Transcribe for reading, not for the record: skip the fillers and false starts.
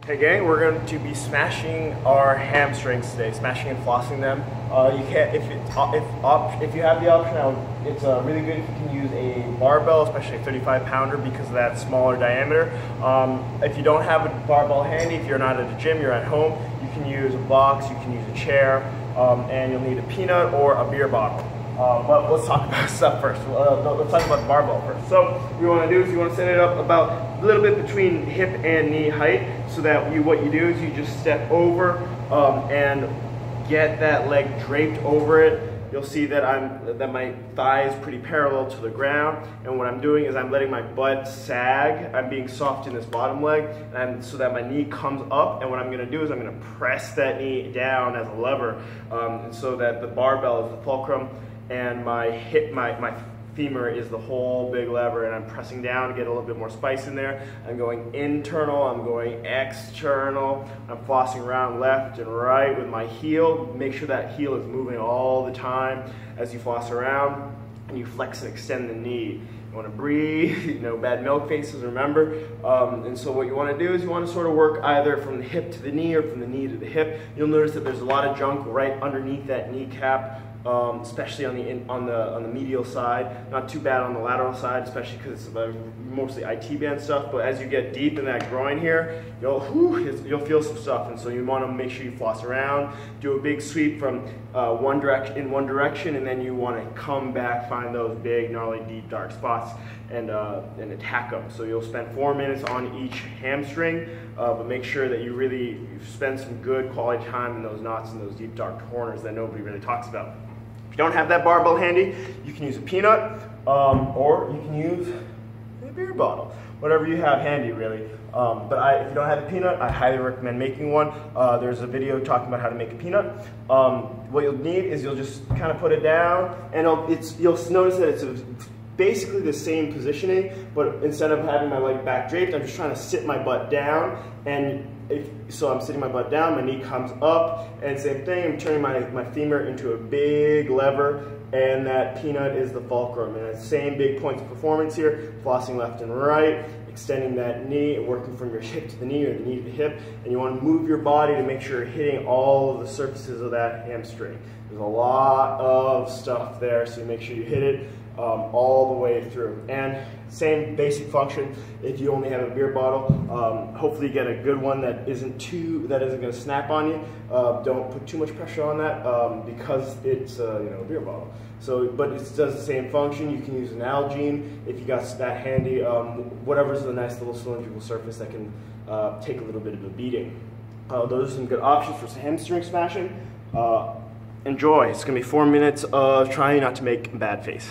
Hey gang, we're going to be smashing our hamstrings today, smashing and flossing them. You can't, if you have the option, it's really good if you can use a barbell, especially a 35-pounder because of that smaller diameter. If you don't have a barbell handy, if you're not at a gym, you're at home, you can use a box, you can use a chair, and you'll need a peanut or a beer bottle. But let's talk about stuff first. Let's talk about the barbell first. So what you want to do is you want to set it up about a little bit between hip and knee height, so that what you do is you just step over and get that leg draped over it. You'll see that my thigh is pretty parallel to the ground, and what I'm doing is I'm letting my butt sag. I'm being soft in this bottom leg, and so that my knee comes up, and what I'm going to do is I'm going to press that knee down as a lever, so that the barbell is the fulcrum, and my femur is the whole big lever, and I'm pressing down to get a little bit more spice in there. I'm going internal, I'm going external, I'm flossing around left and right with my heel. Make sure that heel is moving all the time as you floss around, and you flex and extend the knee. You want to breathe, no bad milk faces, remember. And so what you want to do is you want to sort of work either from the hip to the knee or from the knee to the hip. You'll notice that there's a lot of junk right underneath that kneecap. Especially on the medial side, not too bad on the lateral side, especially because it's mostly IT band stuff. But as you get deep in that groin here, you'll feel some stuff, and so you want to make sure you floss around, do a big sweep from one direction, and then you want to come back, find those big, gnarly, deep, dark spots, and attack them. So you'll spend 4 minutes on each hamstring, but make sure that you really spend some good quality time in those knots and those deep, dark corners that nobody really talks about. If you don't have that barbell handy, you can use a peanut, or you can use a beer bottle, whatever you have handy, really. But if you don't have a peanut, I highly recommend making one. There's a video talking about how to make a peanut. What you'll need is you'll just kind of put it down, and you'll notice that it's basically the same positioning, but instead of having my leg back draped, I'm just trying to sit my butt down, and so I'm sitting my butt down, my knee comes up, and same thing, I'm turning my femur into a big lever, and that peanut is the fulcrum. And the same big points of performance here, flossing left and right, extending that knee, and working from your hip to the knee or the knee to the hip, and you want to move your body to make sure you're hitting all of the surfaces of that hamstring. There's a lot of stuff there, so you make sure you hit it all the way through. And same basic function if you only have a beer bottle. Hopefully you get a good one that isn't going to snap on you. Don't put too much pressure on that because it's a beer bottle. So, but it does the same function. You can use an Algene if you got that handy. Whatever's a nice little cylindrical surface that can take a little bit of a beating. Those are some good options for some hamstring smashing. Enjoy. It's going to be 4 minutes of trying not to make a bad face.